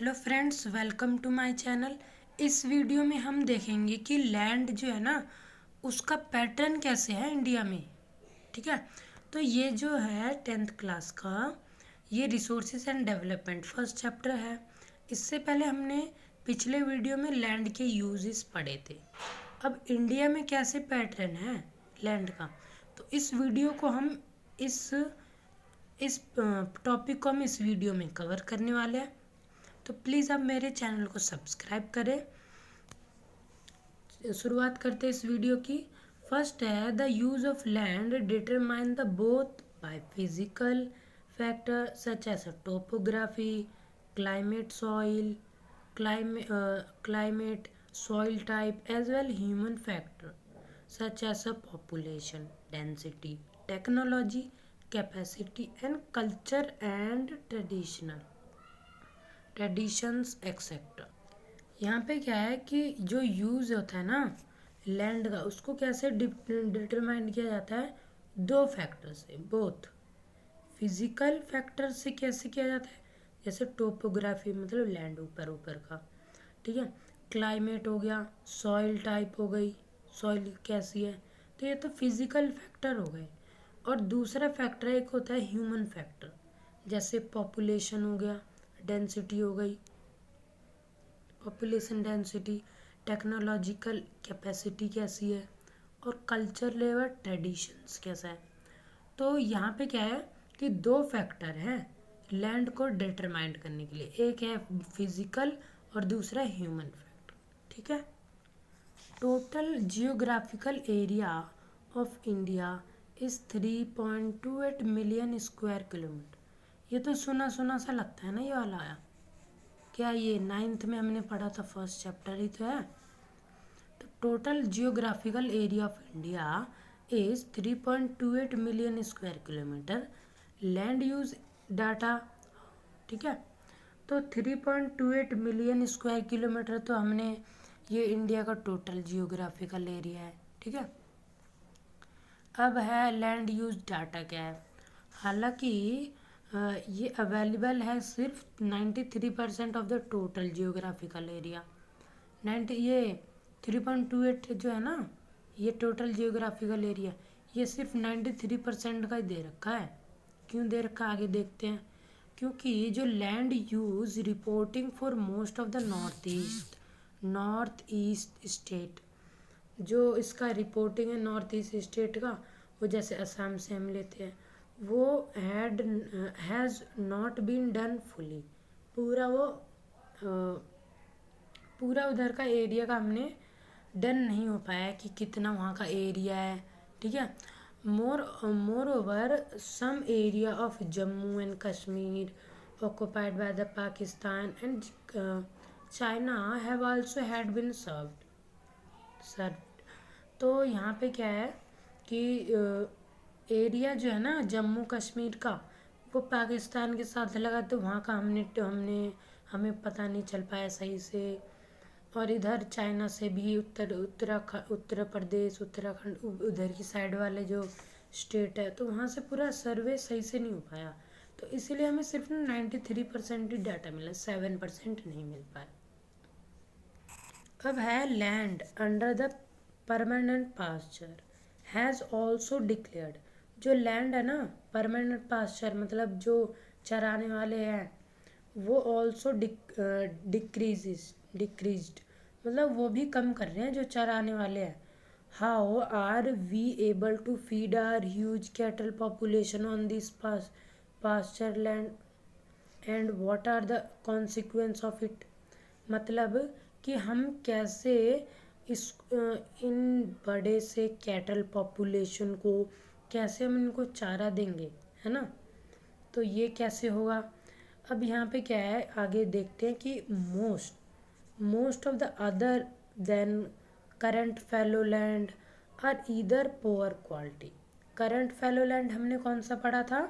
Hello friends, welcome to my channel. इस video में हम देखेंगे कि लैंड जो है ना उसका पैटर्न कैसे है इंडिया में। ठीक है, तो ये जो है 10th क्लास का ये resources and development first chapter है। इससे पहले हमने पिछले वीडियो में लैंड के यूजेस पढ़े थे। अब इंडिया में कैसे पैटर्न है लैंड का, तो इस वीडियो को हम इस टॉपिक को हम इस वीडियो में कवर करने वाले हैं। तो प्लीज़ आप मेरे चैनल को सब्सक्राइब करें। शुरुआत करते हैं इस वीडियो की। फर्स्ट है the use of land determine the both by physical factor such as topography, climate soil climate soil type as well human factor such as population density, technology, capacity and culture and traditions etcetera. यहाँ पे क्या है कि जो use होता है ना land का, उसको कैसे डिटरमाइन किया जाता है, दो फैक्टर से, बोथ फिजिकल फैक्टर से कैसे किया जाता है, जैसे टोपोग्राफी मतलब लैंड ऊपर ऊपर का, ठीक है, क्लाइमेट हो गया, सॉइल टाइप हो गई, सॉइल कैसी है, तो ये तो फिजिकल फैक्टर हो गए। और दूसरा फैक्टर एक होता है ह्यूमन फैक्टर, जैसे पॉपुलेशन हो गया, डेंसिटी हो गई, पॉपुलेशन डेंसिटी, टेक्नोलॉजिकल कैपेसिटी कैसी है, और कल्चर लेवल ट्रेडिशंस कैसा है। तो यहाँ पे क्या है कि दो फैक्टर हैं लैंड को डिटरमाइन करने के लिए, एक है फिजिकल और दूसरा ह्यूमन फैक्टर। ठीक है, total geographical area of India is 3.28 million square kilometre. ये तो सुना सुना सा लगता है ना, ये वाला आया क्या, ये 9th में हमने पढ़ा था, फर्स्ट चैप्टर ही तो है। तो total geographical area of India is 3.28 million square kilometre. Land use data, ठीक है, तो 3.28 मिलियन स्क्वायर किलोमीटर तो हमने, ये इंडिया का टोटल जियोग्राफिकल एरिया है। ठीक है, अब है लैंड यूज डाटा क्या है। हालांकि ये अवेलेबल है सिर्फ 93% of the total geographical area. 3.28 जो है ना, ये टोटल जियोग्राफिकल एरिया, ये सिर्फ 93% का ही दे रखा है। क्यों दे रखा है आगे देखते हैं। क्योंकि जो land use reporting for most of the north east state, जो इसका रिपोर्टिंग है नॉर्थ ईस्ट स्टेट का, वो जैसे असम से हम लेते हैं, वो has not been done fully. पूरा वो पूरा उधर का एरिया का हमने डन नहीं हो पाया कि कितना वहाँ का एरिया है। ठीक है, moreover some area of Jammu and Kashmir occupied by the Pakistan and China have also had been served। तो यहाँ पे क्या है कि एरिया जो है ना जम्मू कश्मीर का, वो पाकिस्तान के साथ लगा, तो वहाँ का हमें पता नहीं चल पाया सही से। और इधर चाइना से भी उत्तर प्रदेश, उत्तराखंड, उधर की साइड वाले जो स्टेट है, तो वहाँ से पूरा सर्वे सही से नहीं हो पाया। तो इसीलिए हमें सिर्फ 93% ही डाटा मिला, 7% नहीं मिल पाया। अब है land under the permanent pasture has also declared. जो लैंड है ना परमानेंट पास्चर मतलब जो चराने वाले हैं, वो ऑल्सो डिक्रीज्ड मतलब वो भी कम कर रहे हैं जो चराने वाले हैं। How are we able to feed our huge cattle population on this pasture land and what are the consequence of it. मतलब कि हम कैसे इन बड़े से कैटल पॉपुलेशन को कैसे हम इनको चारा देंगे, है ना, तो ये कैसे होगा। अब यहाँ पे क्या है आगे देखते हैं कि most of the other than current fallow land are either poor quality. Current fallow land हमने कौन सा पढ़ा था,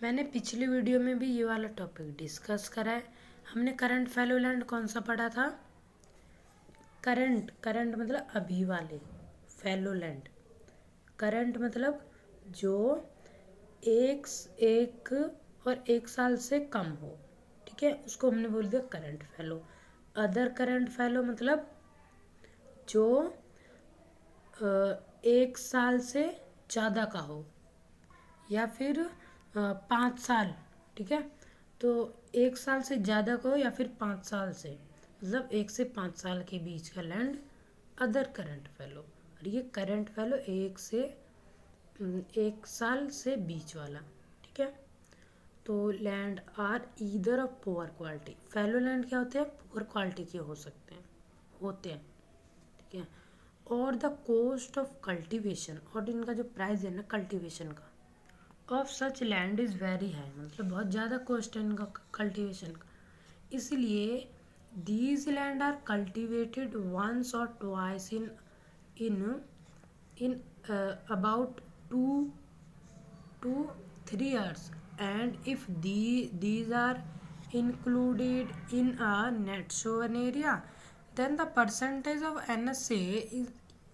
मैंने पिछली वीडियो में भी ये वाला टॉपिक डिस्कस करा है। हमने करंट फैलो लैंड कौन सा पढ़ा था, करंट मतलब अभी वाले, फैलो लैंड करंट मतलब जो एक और 1 साल से कम हो। ठीक है, उसको हमने बोल दिया current fallow. Other current fallow मतलब जो 1 साल से ज़्यादा का हो, या फिर 5 साल, ठीक है। तो 1 साल से ज़्यादा का हो या फिर 5 साल से, मतलब 1 से 5 साल के बीच का लैंड अदर करंट फैलो। और ये करंट फैलो 1 साल से बीच वाला, ठीक है। तो land are either of poor quality. Fallow land क्या होते हैं? पुअर क्वालिटी के हो सकते हैं, होते हैं, ठीक है। और द कॉस्ट ऑफ कल्टीवेशन, और इनका जो प्राइस है ना कल्टीवेशन का, of such land is very high, मतलब बहुत ज़्यादा कॉस्ट है इनका कल्टीवेशन का। इसलिए these land are cultivated once or twice in in about 2 to 3 years, and if these are included in a net sown area, then the percentage of NSA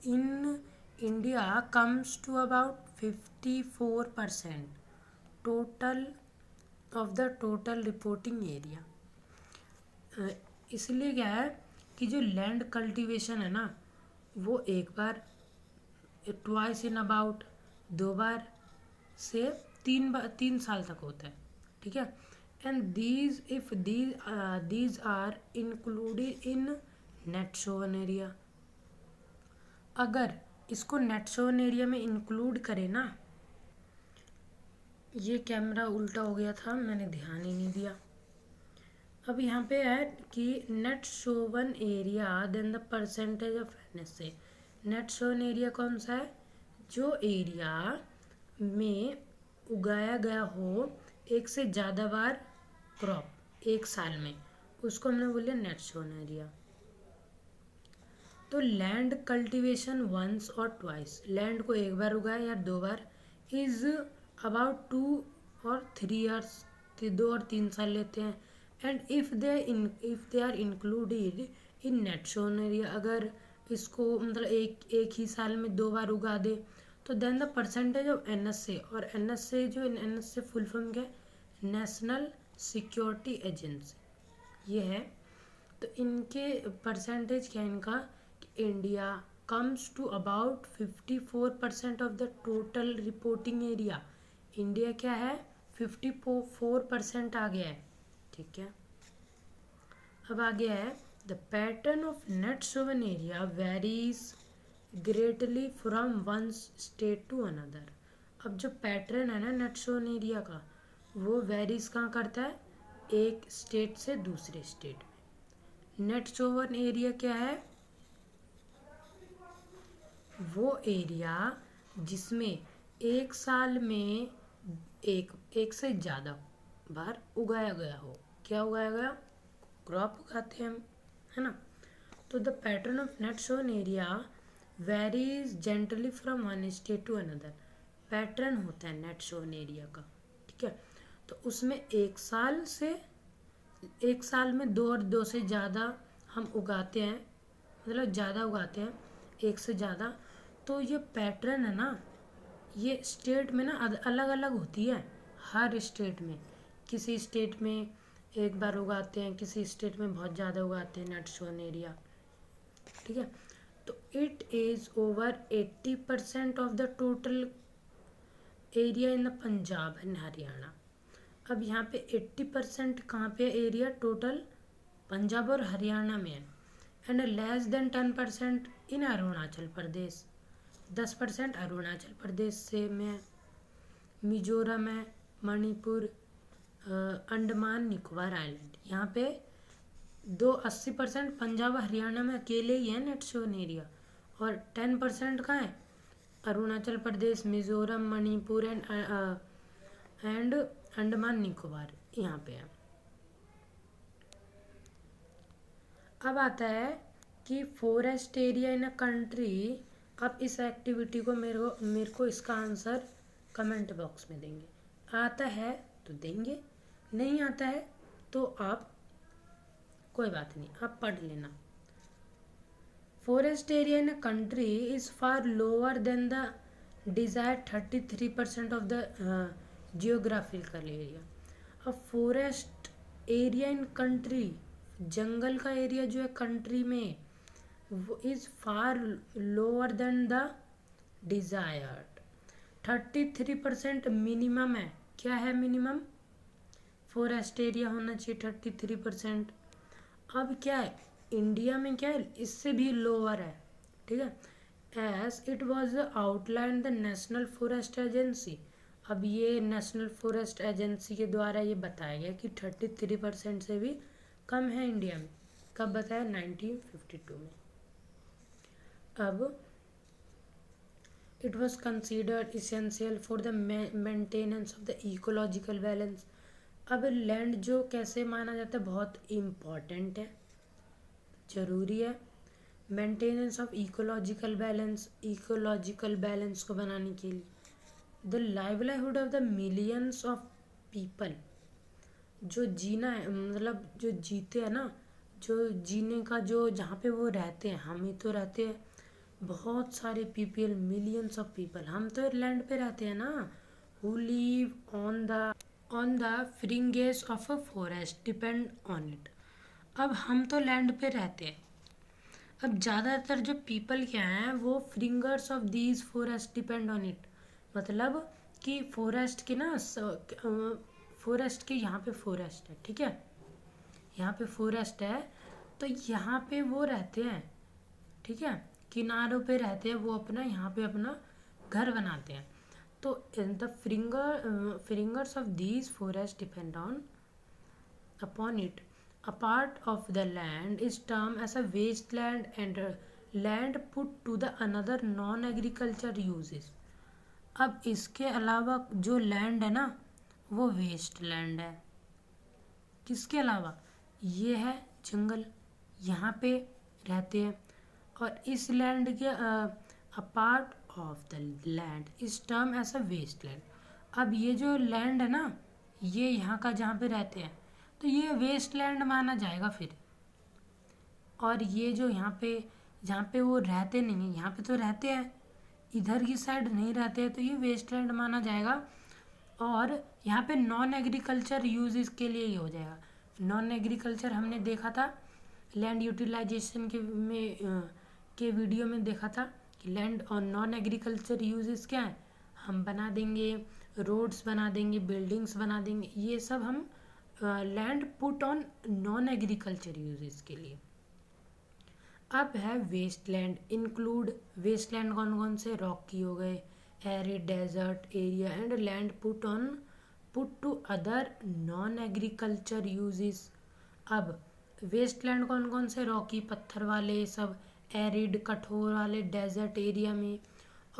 in India comes to about 54% total of the total reporting area. इसलिए क्या है कि जो land cultivation है ना, वो एक बार, twice in about, 2 बार से 3 साल तक होता है, ठीक है। And these are included in net sown area. अगर इसको नेट शोवन एरिया में इंक्लूड करें ना, ये कैमरा उल्टा हो गया था, मैंने ध्यान ही नहीं दिया। अब यहाँ पे है कि net sown area then the percentage of NSA। Net sown area कौन सा है? जो एरिया में उगाया गया हो 1 से ज़्यादा बार क्रॉप 1 साल में, उसको हमने बोलिए नेट शोवन एरिया। तो land cultivation once or twice, land को 1 बार उगाया या 2 बार, इज अबाउट 2 और 3 years, 2 और 3 साल लेते हैं। And if they are included in net sown area, अगर इसको मतलब एक ही साल में 2 बार उगा दे, तो then the percentage of NSA, और NSA जो NSA फुल फॉर्म क्या है? नेशनल सिक्योरिटी एजेंसी, ये है। तो इनके परसेंटेज क्या है इनका? कि India comes to about 54% of the total reporting area. India क्या है? 54% आ गया है, ठीक है। अब आ गया है the pattern of net sown area varies greatly from one state to another. अब जो पैटर्न है ना नेट शोवन एरिया का, वो वेरीज कहाँ करता है? एक स्टेट से दूसरे स्टेट में। नेट शोवन एरिया क्या है? वो एरिया जिसमें 1 साल में एक से ज़्यादा बार उगाया गया हो। क्या उगाया गया? क्रॉप उगाते हैं हम, है ना। तो the pattern of net sown area varies gently from one state to another. Pattern होता है नेट शोन एरिया का, ठीक है। तो उसमें 1 साल में 2 और 2 से ज़्यादा हम उगाते हैं, मतलब ज़्यादा उगाते हैं 1 से ज़्यादा। तो ये पैटर्न है ना, ये स्टेट में ना अलग अलग होती है। हर स्टेट में, किसी स्टेट में 1 बार उगाते हैं, किसी स्टेट में बहुत ज़्यादा उगाते हैं नेट शोन एरिया, ठीक है। तो it is over 80% of the total area in the Punjab and Haryana. अब यहाँ पे 80% कहाँ पे एरिया टोटल? पंजाब और हरियाणा में है। एंड लेस देन 10% इन अरुणाचल प्रदेश, 10% अरुणाचल प्रदेश से में, मिजोरम है, मणिपुर, अंडमान निकोबार आइलैंड। यहाँ पे 80% पंजाब हरियाणा में अकेले ही है नेट शोन एरिया, और 10% कहाँ है? अरुणाचल प्रदेश, मिजोरम, मणिपुर एंड अंडमान निकोबार, यहाँ पे है। अब आता है कि forest area in a country. अब इस एक्टिविटी को मेरे को इसका आंसर कमेंट बॉक्स में देंगे। आता है तो देंगे, नहीं आता है तो आप कोई बात नहीं, आप पढ़ लेना। Forest area in a country is far lower than the desired 33% of the geographical area. अब फॉरेस्ट एरिया इन कंट्री, जंगल का एरिया जो है कंट्री में, वो is far lower than the desired. 33% minimum है। क्या है मिनिमम? फॉरेस्ट एरिया होना चाहिए 33%। अब क्या है इंडिया में, क्या है इससे भी लोअर है, ठीक है। As it was outline the national forest agency, अब ये नेशनल फॉरेस्ट एजेंसी के द्वारा ये बताया गया कि 33% से भी कम है इंडिया में। कब बताया? 1952 में। अब it was considered essential for the maintenance of the ecological balance. अब लैंड जो कैसे माना जाता है, बहुत इम्पॉर्टेंट है, ज़रूरी है। Maintenance of ecological balance, ecological balance को बनाने के लिए the livelihood of the millions of people, जो जीना है मतलब जो जीते हैं ना, जो जीने का जो जहाँ पे वो रहते हैं, हम ही तो रहते हैं, बहुत सारे पीपल, मिलियंस ऑफ पीपल, हम तो लैंड पे रहते हैं ना, who live on the fringes of a forest depend on it. अब हम तो लैंड पे रहते हैं, अब ज़्यादातर जो पीपल क्या हैं वो fringers of these forest depend on it, मतलब कि फॉरेस्ट के ना, फॉरेस्ट के यहाँ पे फॉरेस्ट है, ठीक है, यहाँ पे फॉरेस्ट है, तो यहाँ पे वो रहते हैं, ठीक है, किनारों पे रहते हैं वो, अपना यहाँ पे अपना घर बनाते हैं। तो the fringers of these forest depend on upon it. A part of the land is termed as a wasteland and land put to the another non-agriculture uses। अब इसके अलावा जो लैंड है ना वो वेस्ट लैंड है। किसके अलावा? ये है जंगल, यहाँ पे रहते हैं, और इस लैंड के a part of the land is term as a waste land. अब ये जो लैंड है ना, ये यहाँ का जहाँ पे रहते हैं, तो ये वेस्ट लैंड माना जाएगा फिर। और ये जो यहाँ पे जहाँ पे वो रहते नहीं हैं, यहाँ पे तो रहते हैं, इधर की साइड नहीं रहते हैं, तो ये वेस्ट लैंड माना जाएगा। और यहाँ पे नॉन एग्रीकल्चर यूज के लिए ही हो जाएगा। नॉन एग्रीकल्चर हमने देखा था लैंड यूटिलाइजेशन के वीडियो में देखा था कि लैंड और नॉन एग्रीकल्चर यूजेस क्या है, हम बना देंगे, रोड्स बना देंगे, बिल्डिंग्स बना देंगे, ये सब हम land put on non agriculture uses के लिए। अब है waste land. Include waste land कौन कौन से? रॉकी हो गए, arid desert area and land put to other non agriculture uses. अब वेस्ट लैंड कौन कौन से? रॉकी पत्थर वाले सब, एरिड कठोर वाले डेजर्ट एरिया में,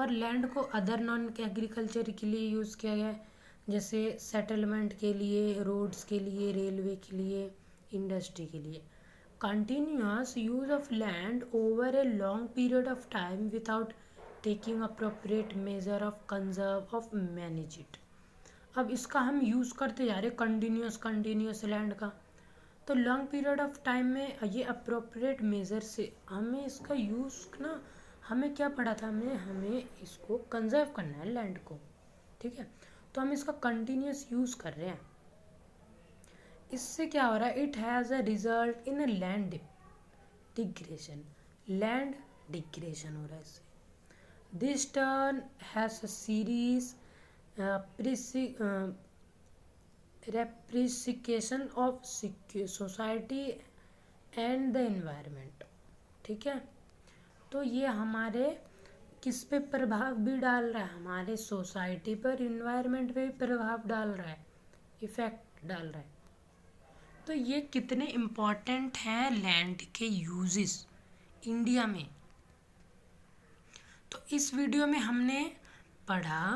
और लैंड को अदर नॉन एग्रीकल्चर के लिए यूज़ किया गया है, जैसे सेटलमेंट के लिए, रोड्स के लिए, रेलवे के लिए, इंडस्ट्री के लिए। Continuous use of land over a long period of time without taking appropriate measure of conserve of manage it. अब इसका हम यूज़ करते जा रहे कंटिन्यूस लैंड का, तो लॉन्ग पीरियड ऑफ टाइम में ये अप्रोप्रिएट मेजर से हमें इसका यूज़ ना, हमें क्या पड़ा था, हमें इसको कंजर्व करना है लैंड को, ठीक है, तो हम इसका कंटिन्यूस यूज़ कर रहे हैं। इससे क्या हो रहा है? It has a result in a land degradation, land degradation हो रहा है इससे। This turn has a series repercussion of society and the environment, ठीक है। तो ये हमारे किस पे प्रभाव भी डाल रहा है? हमारे सोसाइटी पर, इन्वायरमेंट पे भी प्रभाव डाल रहा है, इफेक्ट डाल रहा है। तो ये कितने इम्पोर्टेंट हैं लैंड के यूजेस इंडिया में। तो इस वीडियो में हमने पढ़ा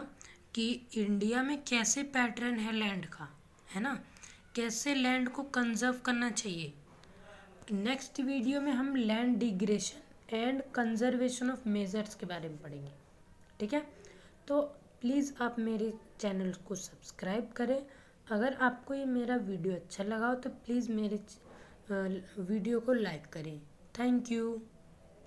कि इंडिया में कैसे पैटर्न है लैंड का, है ना, कैसे लैंड को कंजर्व करना चाहिए। नेक्स्ट वीडियो में हम land digression and conservation of measures के बारे में पढ़ेंगे, ठीक है। तो प्लीज़ आप मेरे चैनल को सब्सक्राइब करें। अगर आपको ये मेरा वीडियो अच्छा लगा हो तो प्लीज़ मेरे वीडियो को लाइक करें। Thank you.